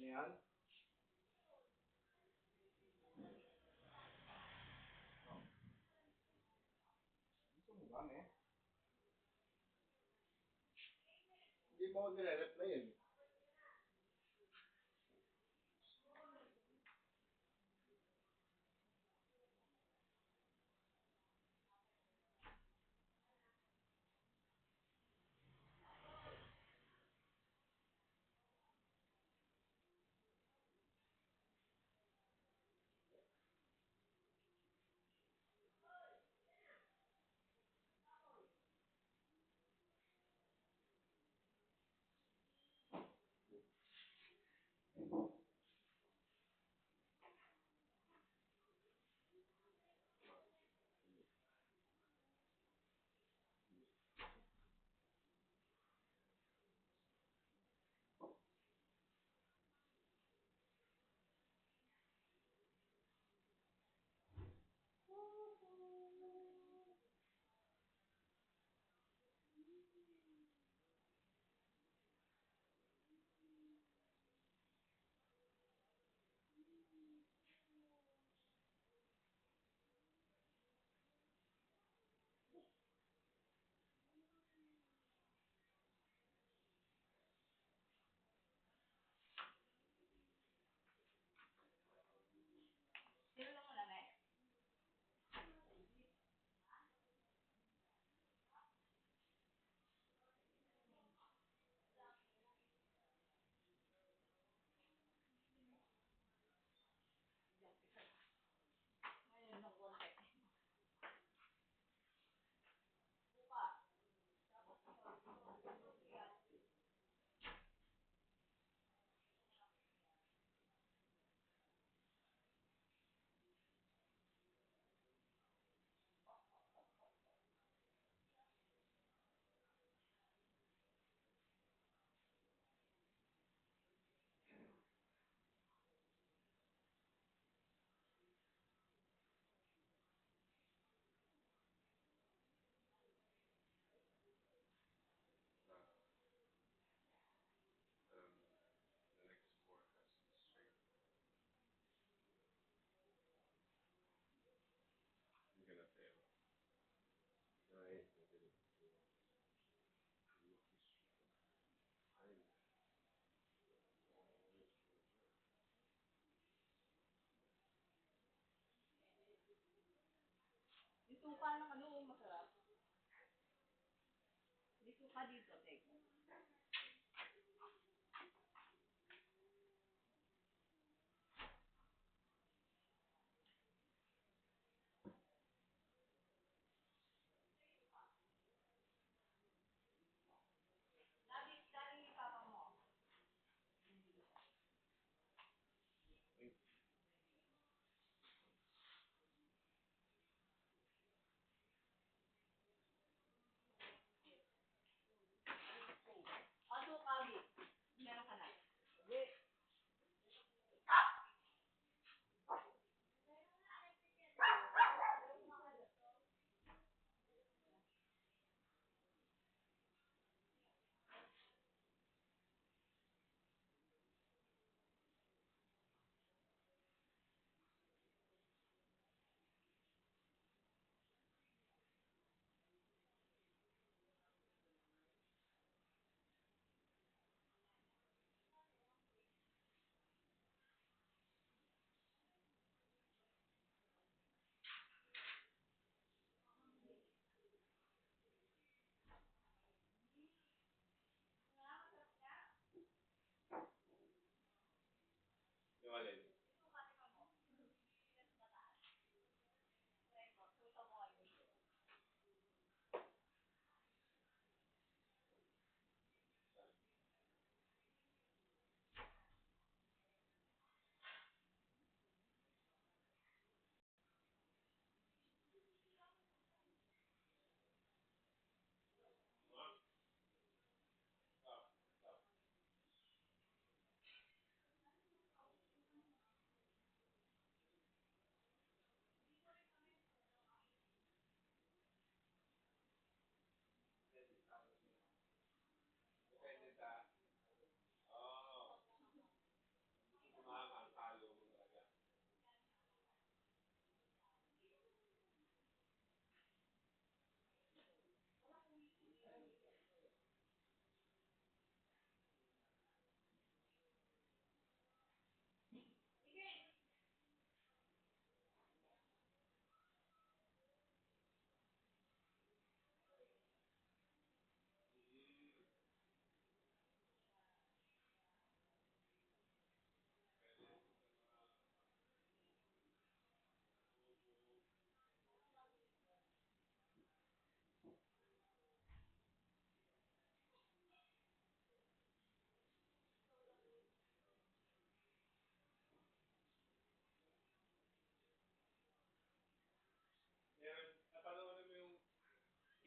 Ayan. Gusto mo ba, me? Hindi mo ako nire-reply yun.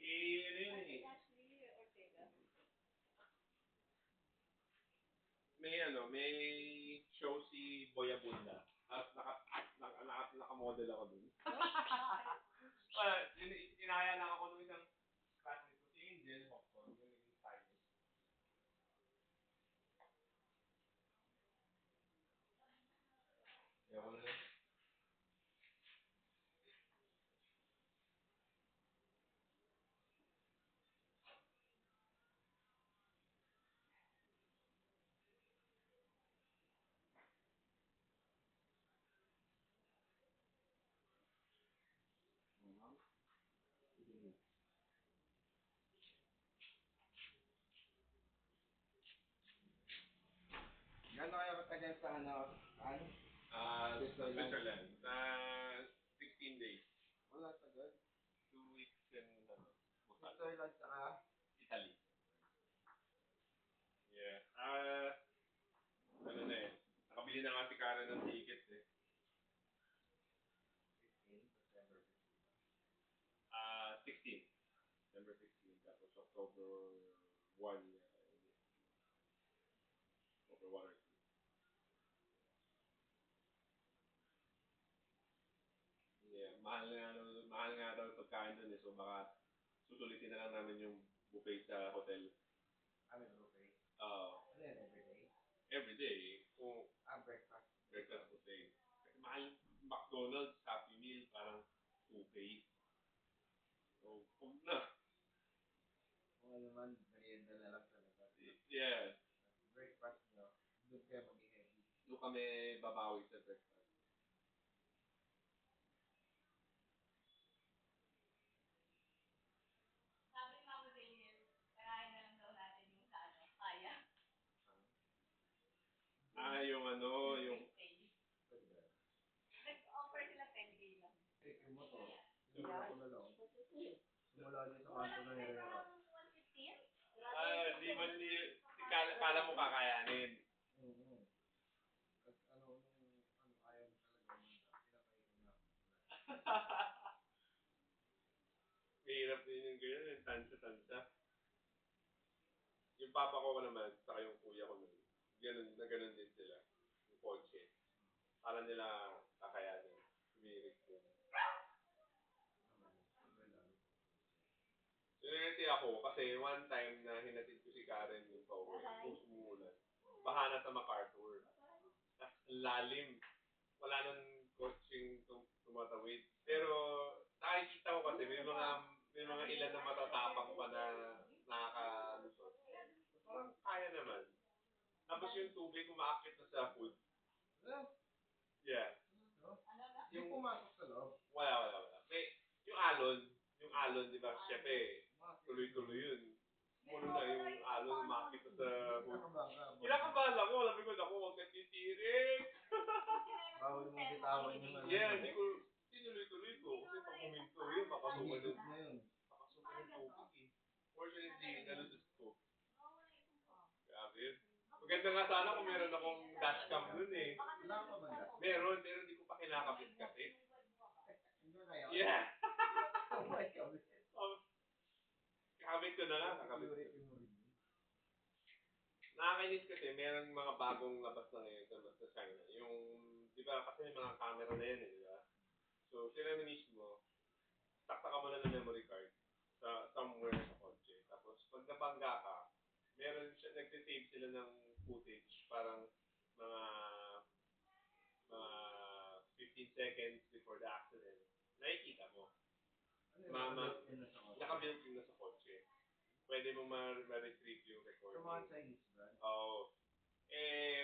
ano yun eh. May show si Boy Abunda. At naka-model ako dun. Inaya lang ako nung isang classmate ko, si Angel Hopson, yung naging stylist. Ewan ko na. Gano'n kayo katagal sa Switzerland. Switzerland. 16 days. Wala tagal. 2 weeks and Switzerland saka Italy. Yeah. Ano na eh. Nakabili na nga si Karen ng tickets eh. 15, September 16. December 16. Tapos October 1. October 1 or 2. Yeah. Mahal nga daw yung pagkain dun eh. So baka susulitin na lang namin yung buffet sa hotel. Ano yung buffet? Oo. Ano yan, everyday? Everyday. Kung Breakfast. breakfast buffet. Kasi mahal McDonald's Happy Meal parang 2K. So, kung na. Kung ano man, merienda na lang talaga. Yeah. Breakfast nyo, doon kayo mag-heavy. Doon kami babawi sa breakfast. Sabi ni Mama Daniel, karahin na lang daw natin yung sa kaya. Yung yung... Nag-offer sila 10K lang. Yung mo to, simula ko na lang. Simula niyo sa kanto na Herrera. 115? Di ba kala mo kakayanin. Kasi ayaw mo talaga pinakain na. Mahirap din yung gano'n, yung tansa-tansa. Yung papa ko naman, saka yung kuya ko nun, ganun din sila. Yung kotse. Para nila kakayanin. Sumirik din. Sinuneti ako kasi one time na hinatid ko si Karen yung pauwi. Umuulan. Baha na sa MacArthur. Tapos lalim. Wala nang coaching tumatawid. Pero nakikita ko kasi may mga ilan na matatapang pa na nakakalusot. Parang kaya naman. Tapos yung tubig umaakit na sa hood. Yeah. Yung pumasok sa loob. Wala. Yung alon, di ba? Siyempre, tuloy-tuloy yun. Puno na yung alon, umaakit na sa hood. Kinakabahan ako, alam ko ako, huwag ka titirik. Bawal mo bitawan yung Yeah, hindi ko, tinuloy-tuloy ko. Kasi pag huminto yun, makasuman Higit na yun. Makasuman yung tubig eh. Fortunately, nalusot ko. Grabe yun. Maganda nga sana kung meron akong dashcam dun eh. Wala ka ba na? Meron, pero hindi ko pa kinakabit kasi. Hindi na yun. Yeah! Oh my God. Kakabit ko na lang, kakabit ko. Nakakainis kasi meron mga bagong labas na ngayon sa China. Yung, di ba, kasi may mga camera na yan eh, di ba? So, sila na mismo, takta ka muna ng memory card sa somewhere sa kotse. Tapos, pag nabangga ka, meron siya, nagtitake sila ng footage, parang mga 15 seconds before the accident. Nakikita mo. Nakabuilt yun na sa kotse. Pwede mo ma-retrieve yung recording. Sa mga Chinese brand? Oo.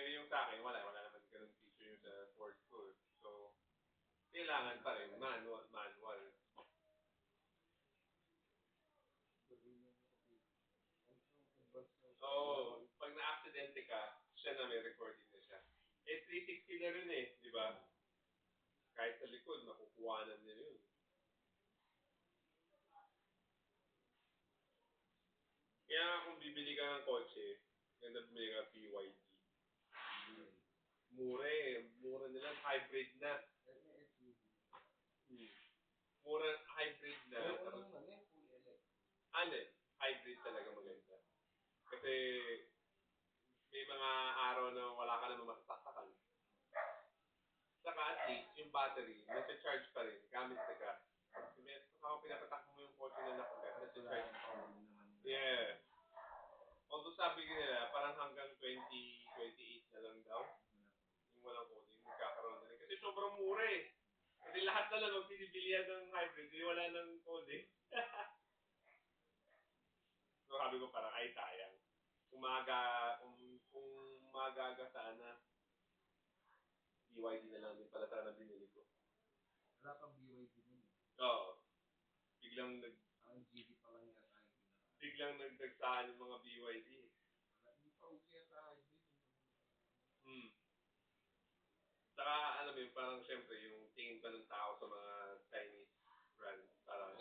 Yung sa akin, wala naman ganun feature yung sa Ford ko. So, kailangan pa rin, manual. Oo, pag na-aksidente ka, siya na may recording na siya. 360 na rin eh, di ba? Kahit sa likod, makukuhanan nila yun. Kaya kung bibili ka ng kotse, ganda bumili ka BYD. Mura eh. Mura nila. Hybrid na. Mura hybrid na. Pero anong full elect? Ano, hybrid talaga maganda. Kasi may mga araw na wala ka naman masasaksakan. Saka at least, yung battery, nasa-charge pa rin, gamit ka gas. Saka pinapatak mo yung kotse na nakagas, nasa-charge pa rin. Yeah. Although sabi nila, parang hanggang 2028 na lang daw, yung walang coding, magkakaroon na rin. Kasi sobrang mura eh. Kasi lahat na lang magbibilihan ng hybrid, hindi wala ng coding. So sabi ko parang, ay sayang. Kung magaga sana, BYD na lang din pala sana binili ko. Wala pang BYD nun. Oo. Biglang Ang GD pa lang yata yung biglang nagdagsahan yung mga BYD. Hindi pa okay sa hybrid. Hmm. Saka alam mo yun, parang syempre yung tingin pa ng tao sa mga Chinese brand, parang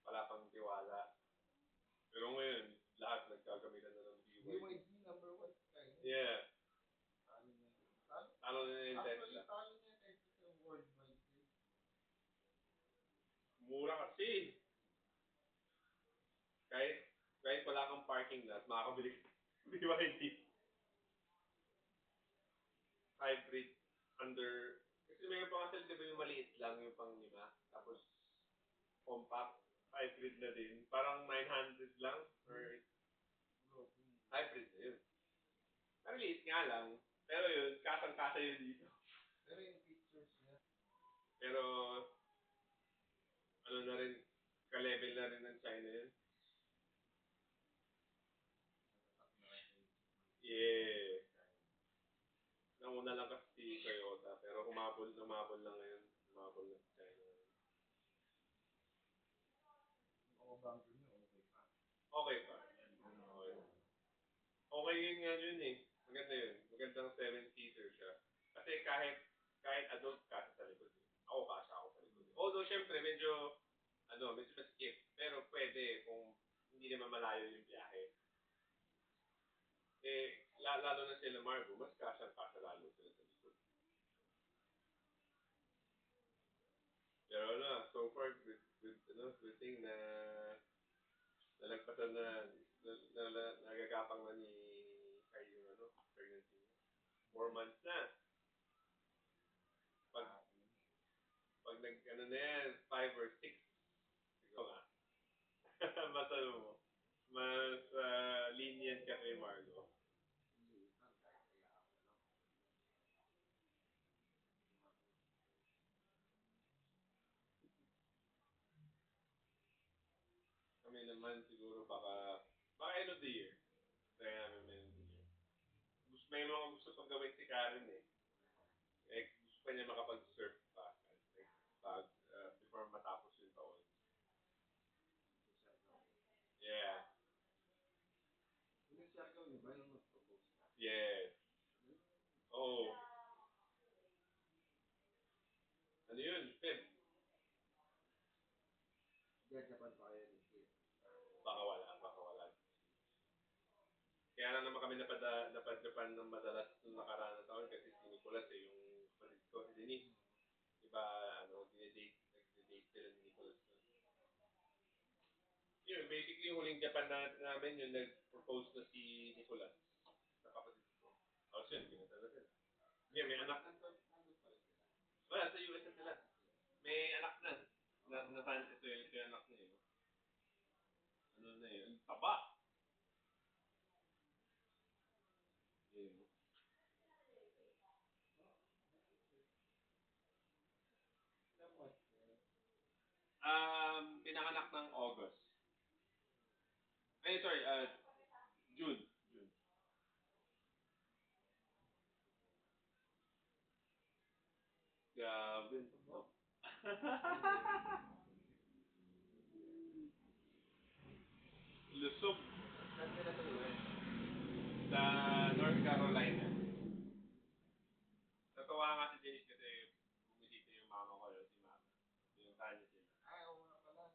wala pang tiwala. Pero ngayon, lahat nagkagamitan na ng BYD. BYD number 1 sa China. Yeah. Talo Talo na yung Actually, Tesla. talo niya yung Tesla sa worldwide. Mura kasi. Kahit wala kang parking lot, makakabili ka ng BYD. Hybrid under, kasi may pa kasi di ba yung maliit lang yung pang lima, tapos compact, hybrid na din, parang 900 lang, or hybrid na yun. Maliit nga lang, pero yun, kasang-kasa yun dito. Pero yung features niya, Pero, ano na rin, ka-level na rin ng China yun. Yeah. Nauna lang kasi si Toyota, pero humabol lang ngayon. Humabol na si China. o bangko niya, okay pa. Okay pa. Okay. Okay yun nga yun eh. Maganda yun. Magandang 7-seater siya. Kasi kahit adult ka sa likod eh. Ako kasha ako sa likod eh. Although syempre medyo masikip. Pero pwede kung hindi naman malayo yung biyahe. Eh, lalo na sila Margo, mas kasha lalo sila sa likod. Pero so far, good thing na nalagpasan nagagapang na ni Kai yung pregnancy niya. 4 months na. Pag na yan, 5 or 6, ikaw nga. Mas mo, mas lenient ka kay Marlo. Kami naman siguro baka end of the year. Kaya namin end of the year. May mga gusto pang gawin si Karen eh. Gusto pa niya makapag-surf pa. Before matapos yung taon. Yeah. Yes. Oh. Ano yun? Feb. Japan pa kayo this year. Baka wala. Kaya lang naman kami napad-Japan ng madalas nung nakaraan na taon kasi si Nicolas yung kapatid ko, si Denise. Diba, nagde-date sila ni Nicolas. Yun, basically, yung huling Japan namin, yung nag-propose na si Nicolas sa kapatid ko. Tapos yun, pinata na sila. Yeah, may anak. Wala, sa US na sila. May anak na. Nasan ito yung anak niya. Ano na yun? Taba. Yeah. Pinanganak ng August. Ay, sorry, June. Grabe. Lusog. Saan sila sa US? Sa North Carolina. Natuwa nga si Denise kasi bumisita yung mama ko, si mama. Pinuntahan niya sila. Oo nga pala.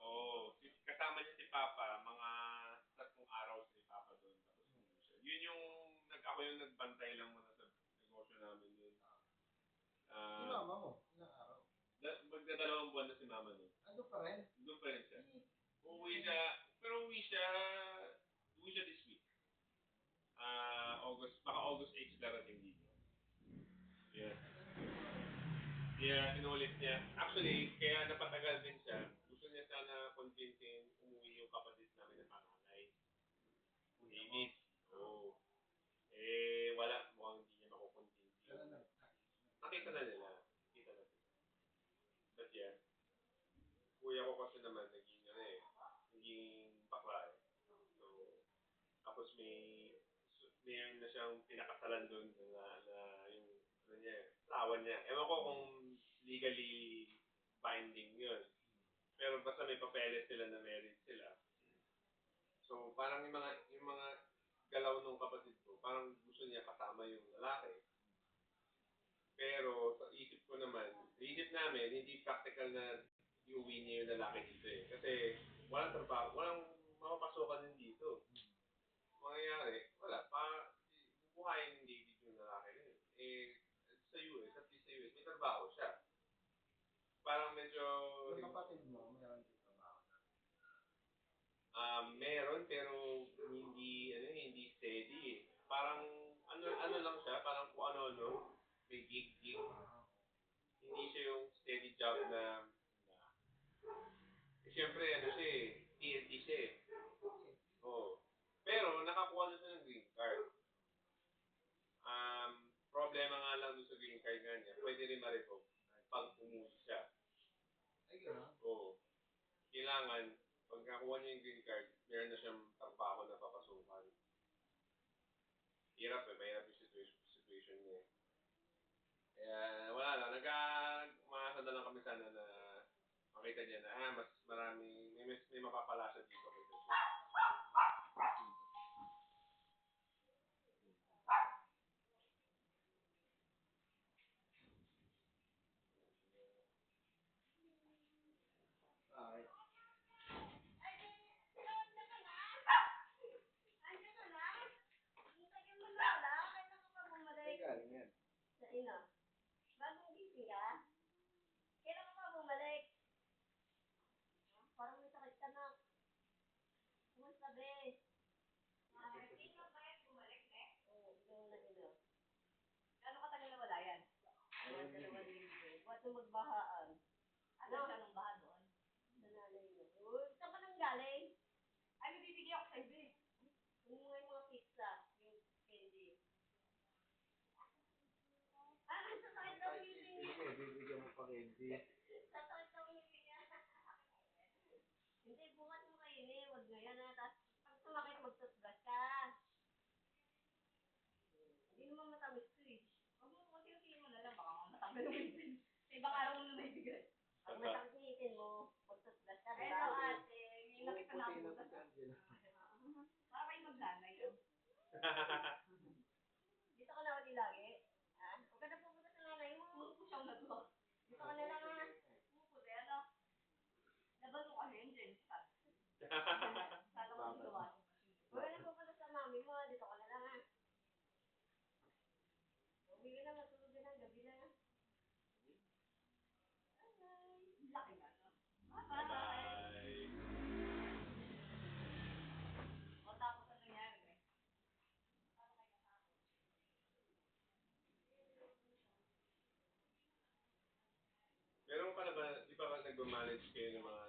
Oo. Kasama niya si Papa, mga 3 araw si Papa doon. Tapos siya. Yun yung, ako yung nagbantay lang muna sa negosyo namin yun. Si mama mo, ilang araw? Magdadalawang buwan na si mama nun. Ano pa rin? Doon pa rin siya. Uuwi siya this week. Baka August 8 darating dito. Yeah. Yeah, sinulit niya. Actually, kaya napatagal din siya. Gusto niya sana convincein umuwi yung kapatid namin na panganay. Init. Oo. Wala. Mukhang hindi niya makukonvince. Nakita na nila. Nakita na nila. But yeah, kuya ko kasi naman naging bakla eh. So, tapos mayroon na siyang pinakasalan doon na yung niya, asawa niya. Ewan ko kung legally binding yun. Pero basta may papeles sila na married sila. So, parang yung mga galaw ng kapatid ko, parang gusto niya kasama yung lalaki. Pero sa isip namin, hindi practical na iuwi niya yung lalaki dito eh. Kasi walang trabaho, walang mapapasokan din dito. Mangyayari, wala pa, buhayin ng David yung lalaki na yun. Sa US, at least sa US, may trabaho siya. Parang medyo... Yung kapatid mo, meron din trabaho na. Meron, pero hindi steady eh. Parang, ano lang siya, parang kung ano, may gig. Hindi siya yung steady job na siyempre, siya eh, TNT siya eh. Oo. Pero, nakakuha na siya ng green card. Problema nga lang doon sa green card nga niya, pwede rin ma-revoke pag umuwi siya. Ay, gano'n? Oo. Kailangan, pag nakuha niya yung green card, meron na siyang trabaho na papasukan. Hirap eh, mahirap yung situation niya eh. Kaya, wala lang, umaasa na lang kami sana na makita niya na, mas marami, may mapapala siya dito kaysa siya. Ay, ay galing yan. Sa ina. Bagong gising ka? Kailan ka pa bumalik? Parang may sakit ka na. Kumusta, be? Sino ba yan bumalik, ne? Oo, ikaw na ina. Gano'ng katagal na wala yan? Mga 2 linggo. Ba't nung magbahaan? Ano siya nung baha doon? Sa nanay niya. Uy, saan ka nang galing? Ay, may bibigyan ako sa'yo, be. Yung mga pizza, yung candy. Sasakit daw yung ngipin niya. Sige, bibigyan mo pa candy. Sasakit daw yung ngipin niya. Hindi, bukas mo kainin. Huwag ngayon ha. Tapos, pag sumakit, mag-toothbrush ka. Hindi naman matamis to eh. Huwag mo, konti-untiin mo na lang. Baka matagal yung ngipin. Sa ibang araw mo na may bigay. Pag masakit yung ngipin mo, mag-toothbrush ka. Diba? Ate, yung laki pa na Puti na bukas. si Angela. Para kayo maglanay. Dito ka na ulit lagi. Ha? Huwag ka na pupunta sa nanay mo. Umupo siyang naglo. Dito ka na lang ha. Umupo din, ano? Laban mo kasi yun, James. Sana ko magawa. Huwag ka na pupunta sa mami mo. Dito ka na lang ha. Uwi ka na, matulog ka na. Gabi na. Bye-bye. Laki na, no? Bye-bye. Bye. O tapos ano nangyari? Meron ka na ba, di ba nag-manage kayo ng mga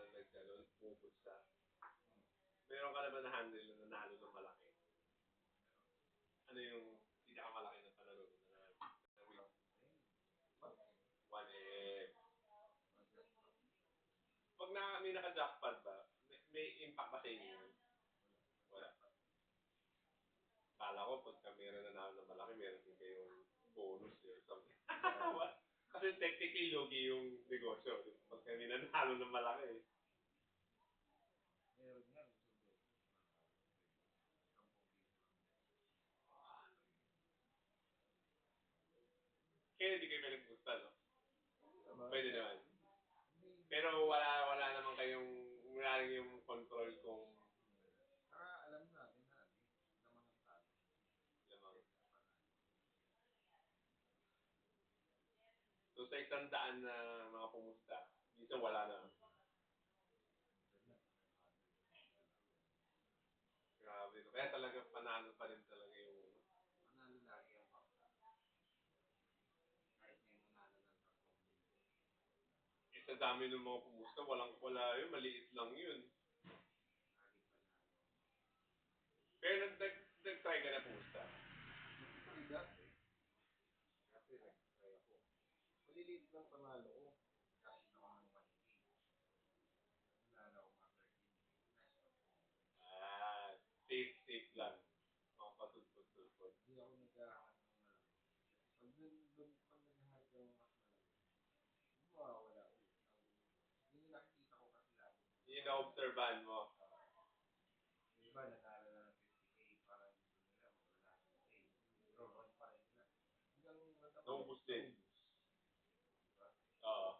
pumupunta? Meron ka na ba na-handle na nanalo ng malaki? Ano yung pinakamalaki na panalo na win? 1M. Pag may naka-jackpot ba, may impact ba sa inyo yun? Wala. Kala ko pagka meron nanalo ng malaki, meron din kayong bonus or something. Kasi technically, lugi yung negosyo. Pagka may nanalo ng malaki. Meron nga. Kaya hindi kayo pinagpusta, no? Diba? Pwede naman. Pero wala naman wala rin yung control kung Alam natin na naman ang talo. lamang. So sa 100 na mga pumusta, minsan wala na. Sa dami ng mga pumusta, wala yun, maliit lang yun. Pero nag-try ka na pumusta. Ay, dati. Dati nag-try ako. Maliliit lang panalo ko. Kasi naman ng 1K. Wala na akong Ah, safe lang. Mga patutpot-tutpot. Hindi ako naghahanap ng malaki. Pag naghahanap ng mas malaki, mawawala ulit. Yun yung nakikita ko kasi lagi. Yun yung na-observan mo. Yung iba, nanalo na ng 50K, parang gusto nila, mawala ng 10K. Pero ron pa rin sila. Hanggang matapos. Naubos din. Diba? Oo.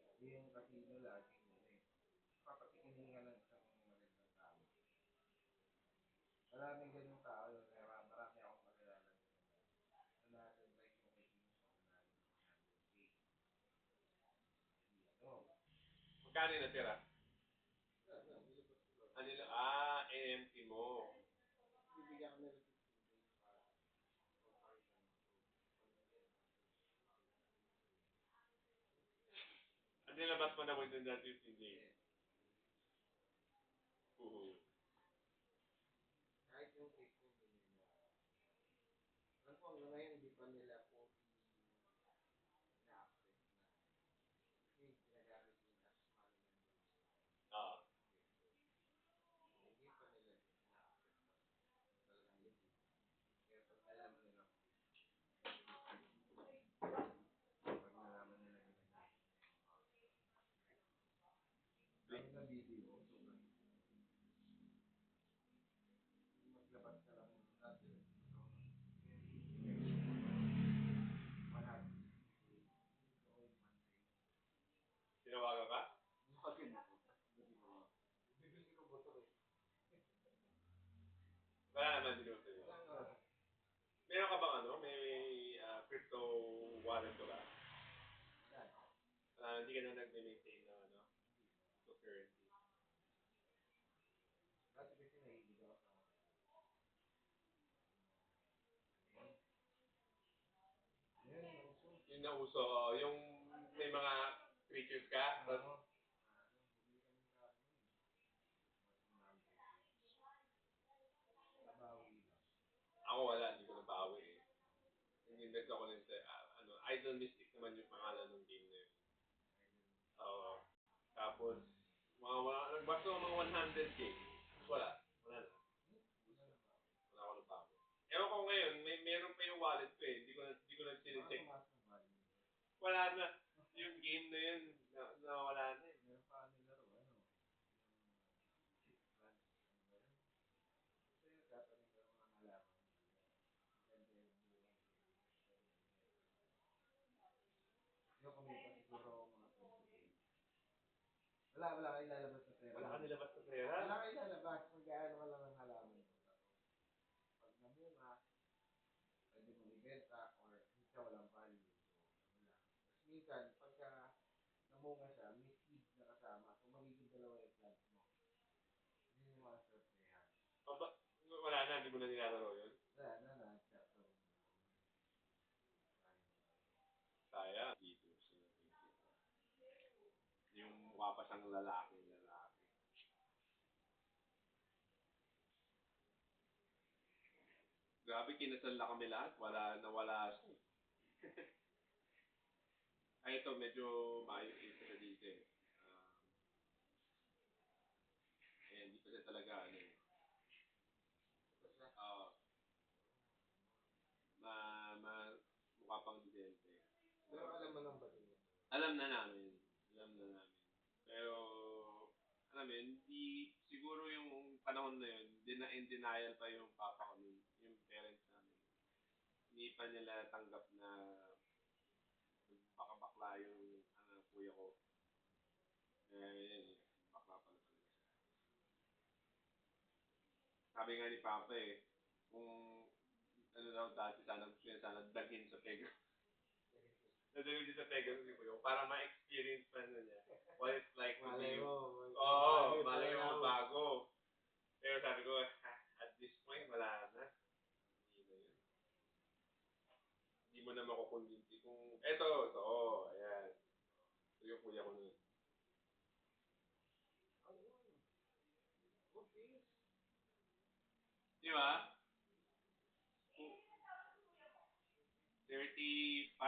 Kasi yung casino laging papatikinin nga ng isang magandang tao. Maraming ganyung tao, marami akong kakilala nanalo like yung kay King Song, nanalo ng 100K. Magkano yung natira? Nilabas ko lang. Ano nila? NMT mo. Bibigyan ka nila 15 days para Ano nilabas mo na within that 15 days? kahit yung 15 din nila. Alam ko hanggang ngayon hindi pa nila 40 na-accept na. Kasi ginagamit yung as money members. Oo. Hindi pa nila na-accept na talagang legit. Kaya pag nalaman nila, dami na video, sobrang maglabas ka lang dati. Tinawagan ka? Wala naman dinuto yun. Meron ka bang may crypto wallet ka ba? Hindi ka na nag-maintain ng cryptocurrency. Dati kasi nahilig ako sa Yung nauso, yung may mga creatures ka, tapos ako wala, hindi ko nabawi eh. Nag-invest ako rin sa, Idol Mystic naman yung pangalan ng game na yun. Oo. Tapos, basta mga 100K. Wala. Wala na. Wala ako nabawi. Ewan ko ngayon, meron pa yung wallet ko eh. Hindi ko na sinicheck. Wala na. Yung game na yun, wala na eh. meron pa nilaro, kasi dapat yung mga halaman. Yung kumita siguro mga 20K. Wala kayo lalabas na pera. Wala ka nilabas na pera? Wala kayo lalabas. Mag-aano ka lang ng halaman mo. Pag namunga, pwede mo ibenta or minsan walang value. So, wala. Tapos minsan, pagka namunga siya, may seed na kasama. So, magiging dalawa yung plant mo. Hindi mo ma-surveyan. Wala na, hindi mo na nilalaro yun? Wala na. Sayang. Yung mukha pa siyang lalaki. Grabe, kinasal na kami lahat. Nawala siya. Ay, ito, medyo maayos yung sa dito eh. Hindi pa siya talaga, mukha pang disente. Pero alam mo lang ba din? Alam na namin. Pero, alam mo yun, siguro yung panahon na yun, in denial pa yung papa ko nun, yung parents namin. Hindi pa nila tanggap na baka bakla yung kuya ko. Yan, bakla pala siya. Sabi nga ni papa kung dati gusto niya sana daghin sa pega. Nadagin niya sa pega si kuya para ma-experience pa niya what it's like to be. Malay mo bago. Pero sabi ko, at this point, wala na. Hindi mo na makukonvince. Kung, ito, yung kuya ko nun. Okay. Di ba? 35?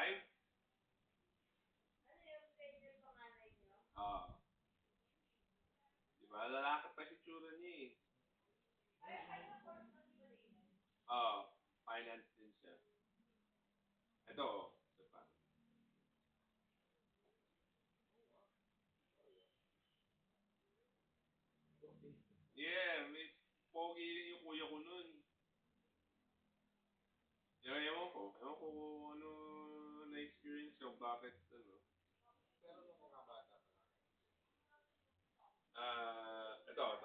Ah. Di ba? Lalaki pa si tsura niya eh. Finance din siya. Ito, isa pa. Yeah, may pogi yung kuya ko nun. Ewan ko kung ano na-experience ko, bakit ano. Pero nung mga bata pa lang. Ito.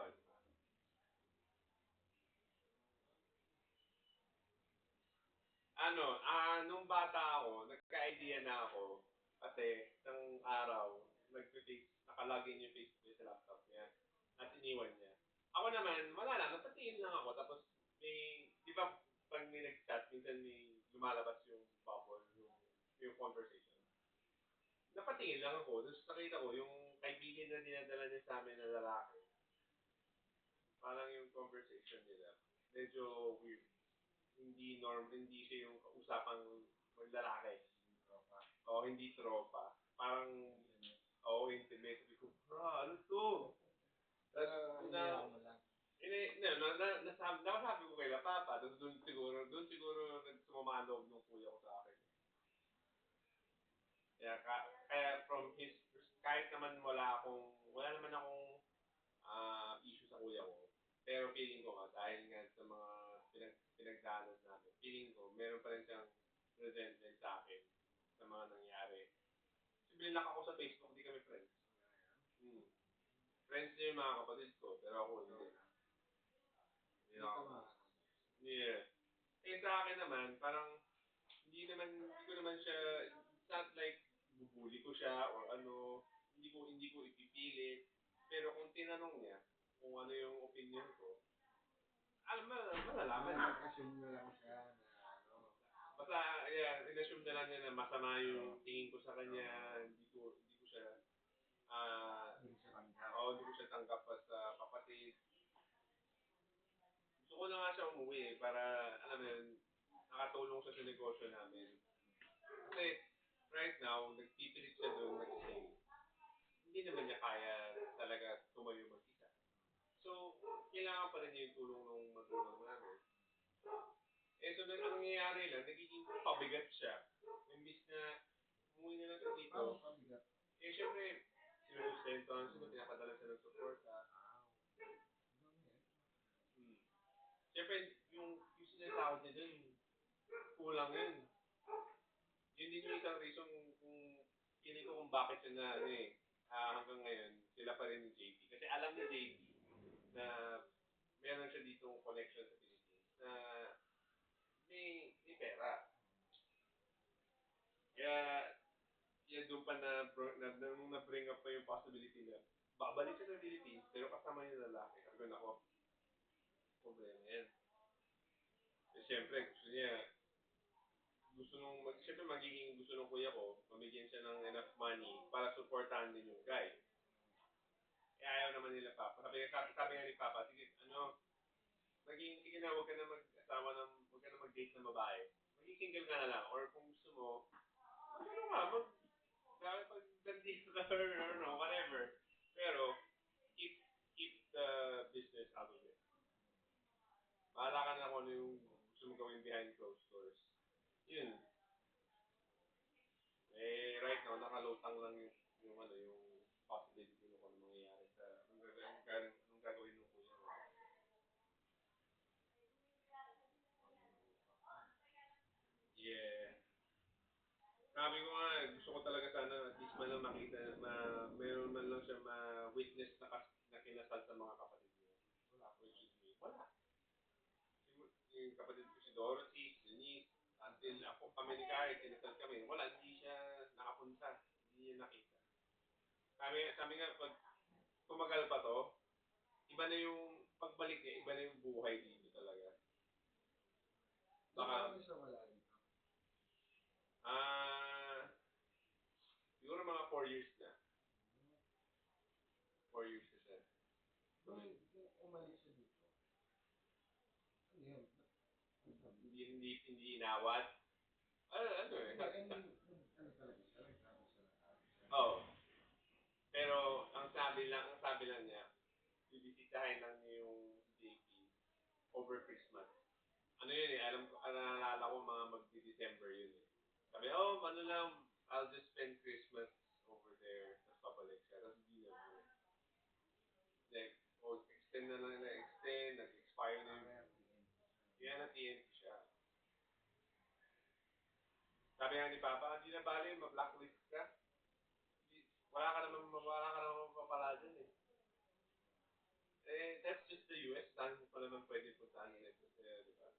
Nung bata ako, nagka-idea na ako, kasi isang araw, nakalagin yung Facebook niya sa laptop niya, at iniwan niya. Ako naman, wala lang, napatingin lang ako, tapos di ba, pag may nag-chat, minsan may lumalabas yung bubble, yung conversation. Napatingin lang ako, tapos nakita ko, yung kaibigan na dinadala niya sa amin na lalaki, parang yung conversation nila, medyo weird. Hindi siya yung usapang lalaki. Hindi tropa. Parang, intimate. Sabi ko, bro, ano to? Pero iniwan mo lang. Nakasabi ko kay La Papa, tapos doon siguro sumama ang loob ng kuya ko sa akin. Kaya kahit naman wala naman akong issue sa kuya ko. Pero feeling ko nga, dahil nga sa mga pinagdaanan namin, feeling ko, meron pa rin siyang resentment sa akin sa mga nangyari. Kasi binlock ako sa Facebook, hindi kami friends. Friends niya yung mga kapatid ko, pero ako hindi. Yeah. Sa akin naman, parang, hindi ko naman siya, it's not like, bubuli ko siya, or ano, hindi ko ipipilit. Pero kung tinanong niya, kung ano yung opinion ko, malalaman niya. Nag-assume nyo lang siya na Basta, in-assume na lang niya na masama yung tingin ko sa kanya, hindi ko siya, hindi ko siya tanggap as kapatid. Gusto ko na nga siya umuwi para, alam mo yun, nakatulong siya sa negosyo namin. Kasi, right now, nagpipilit siya doon mag-save. Hindi naman niya kaya talaga tumayo mag-isa. So, kailangan pa rin niya yung tulong ng magulang namin. So ang nangyayari lang, nagiging pabigat siya. Imbis na umuwi na lang siya dito. Paano pabigat? Siyempre, sinusustentuhan siya, pinapadala siya ng suporta. Siyempre, yung sinasahod niya dun, kulang yun. Yun din yung isang reason kung feeling ko kung bakit siya hanggang ngayon, sila pa rin ni JP. Kasi alam ni JP na meron siya ditong connection sa Philippines na may pera. Kaya doon pa nung na-bring up pa yung possibility na babalik siya sa Philippines pero kasama yung lalaki. Sabi ko, nako, problema yan. Siyempre, siyempre magiging gusto ng kuya ko, mamigyan siya ng enough money para supportahan din yung guy. Ayaw naman nila Papa. Sabi nga ni Papa, sige, sige na, huwag ka na mag-date ng babae. Maging single ka na lang. Or kung gusto mo, mag-date ka or whatever. Pero, keep the business out of it. Bahala ka na kung ano yung gusto mo gawin behind closed doors. Yun. Right now, nakalutang lang yung possibility mo kung ano mangyayari anong gagawin ng kuya mo. Yeah. Sabi ko nga, gusto ko talaga sana at least man lang makita, meron man lang siya ma-witness na kinasal sa mga kapatid niya. Wala. Which is me. Wala. Yung kapatid ko si Dorothy, si Denise, until kami ni Kari, kinasal kami. Wala, hindi siya nakapunta. Hindi niya nakita. Sabi nga, pag tumagal pa to, iba na yung pagbalik niya, iba na yung buhay dito talaga. Baka kami siya wala dito. Siguro mga 4 years na. hindi inawat. Ano eh. Hindi, I mean, ano talaga siya, nagsabi siya ng ano siya. Oo. Pero ang sabi lang niya, bibisitahin lang niya yung JP over Christmas. Ano yun eh, alam ko, naalala ko mga magdi-December yun eh. Sabi, ano lang, I'll just spend Christmas over there. Tapos babalik siya. Tapos hindi na. Like, extend na lang na extend, nag-expire na yun. Kaya na-TNT siya. Sabi nga ni Papa, hindi na bali, ma-blacklist ka. Wala ka naman mapapala dyan eh. That's just the US. Saan mo pa naman pwede puntahan yun. Di ba?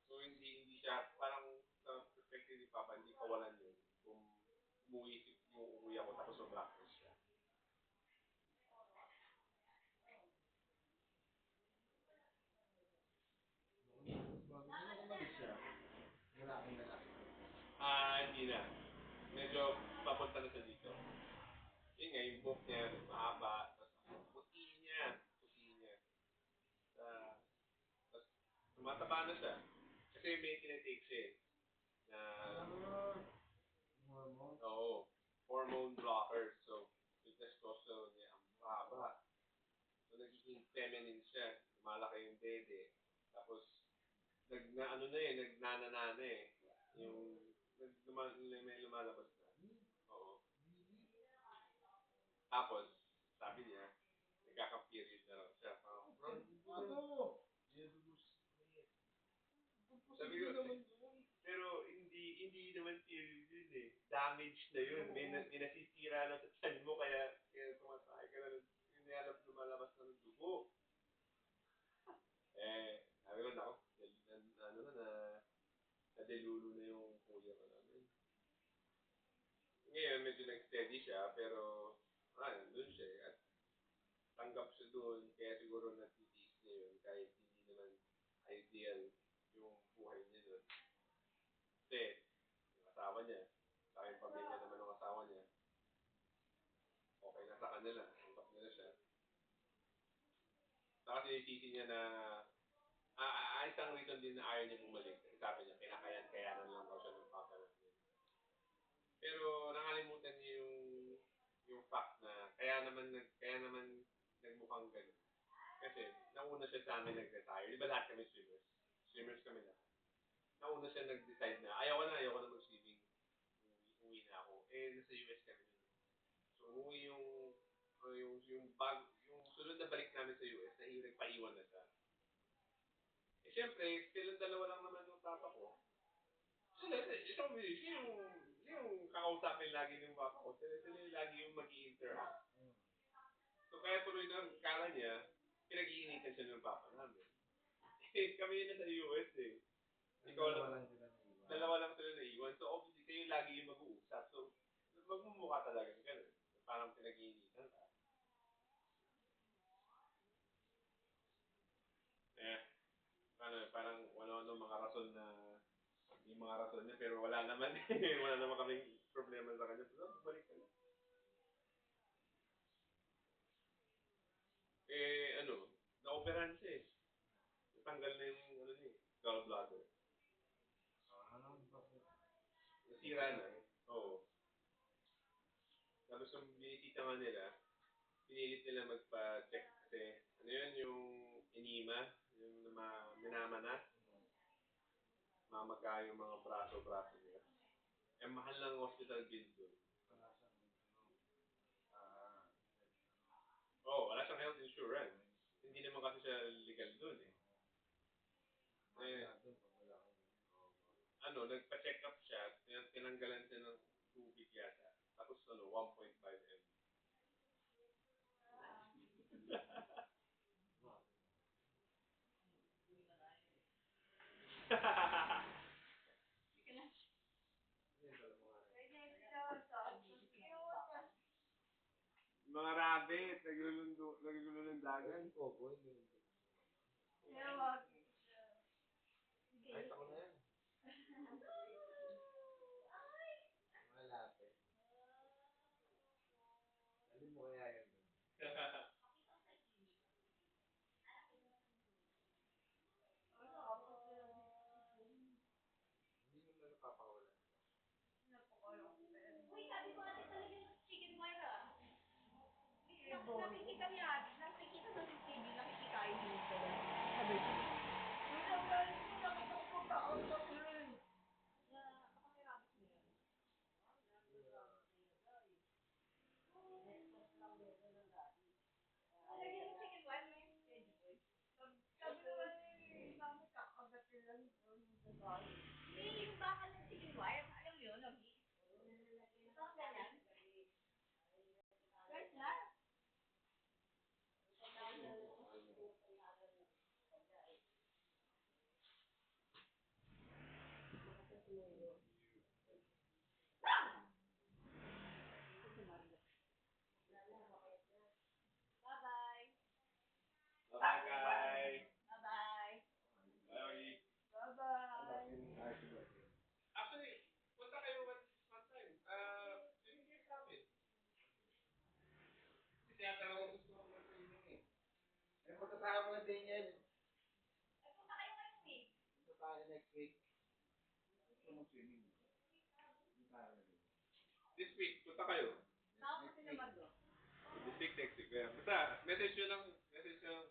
So, hindi siya, parang sa perspective ni Papa, hindi kawalan yun. Kung umuwi ako tapos ma-blacklist siya. Nung umalis siya, wala kang dala. Hindi na. Medyo papunta na siya dito. Yun nga, yung book niya, mahaba. Tapos, puti niya. Tapos, tumataba na siya. Kasi may tinitake siya eh. Na, Hormone. oo, hormone blocker. So, yung testosterone niya, ang mahaba. So, nagiging feminine siya. Malaki yung dede. Tapos, nagnanana eh. Yung, may lumalabas na. Oo. Tapos, sabi niya, nagkaka-period na raw siya. Ano? Sabi ko, pero hindi naman period yun eh. Damage na yun. May nasisira na sa tiyan mo, kaya tumatay ka na. Hindi alam lumalabas na ng dugo. Sabi ko, nako, nadelulo na yung kuya ko namin. Ngayon, medyo nag-steady siya, pero, nandun siya eh. At tanggap siya doon, kaya siguro natitiis niya yun, kahit hindi naman ideal yung buhay niya doon. Kasi, yung asawa niya, sa yung pamilya naman ng asawa niya, okay na sa kanila, tanggap nila siya. Saka sinisisi niya na, isang reason din na ayaw niya bumalik. Kasi sabi niya, kinakayan-kayanan lang daw siya ng papa namin. Pero nakalimutan niya yung fact na kaya naman nagmukhang ganun. Kasi nauna siya sa amin nag-retire. Di ba lahat kami swimmers? Swimmers kami lahat. Nauna siya nag-decide na ayaw na mag-swimming. Uwi na ako. Nasa US kami. So umuwi yung sunod na balik namin sa US, nagpaiwan na siya. Siyempre, silang dalawa lang naman yung papa ko. Siya yung kakausapin lagi ng papa ko. Sila lagi yung mag-i-interact. So kaya tuloy na kala niya, pinag-iinitan siya ng papa namin. Kami yun na sa US eh. Dalawa lang sila naiwan. So obviously, kayo lagi yung mag-uusap. So, magmumukha talaga ganun. Parang pinag-iinitan ka. Parang wala mga rason na yung mga rason niya, pero wala naman wala naman kaming problema sa kanya. So, balik ka na. Na-operahan siya eh. Natanggal na yung gallbladder. Nasira na. Oo. Tapos yung binisita nga nila, pinilit nila magpa-check kasi yung enema, yung minama na, mamaga yung mga braso nila. Mahal ng hospital bill doon. Wala siyang health insurance. Hindi naman kasi siya legal doon eh. Nagpa-check up siya, tinanggalan siya ng tubig yata. Tapos 1.5 M. Mga rabbit, naglulundagan. Kahit ako na yan. Malapit. Alam mo kaya yan. nakikita niya, nakikita sa CCTV, nakikita yung dito. Sabi ko, wala ba, nakita ko po taon sa tuloy. Nakakirabot mo yun. Lagyan mo chicken wine, may veggie boy. Sabi naman ni mama, kakagatin lang yun. Yung bakal ng chicken wire, alam mo yun, Logi? Bakit ganyan? Guys, na? Bye-bye. Bye, guys. Bye-bye. Bye. Bye-bye. Actually, punta kayo one time. Sinigay sa amin. Kasi tinatanong ko gusto ko mag-swimming eh. Eh, punta tayo mga Daniel. Ay, punta kayo ngayon eh. Punta tayo next week. Gusto mo swimming? Punta tayo. This week, punta kayo. Tao kasi naman doon. This week, next week. Basta, message nyo lang. Message nyo lang.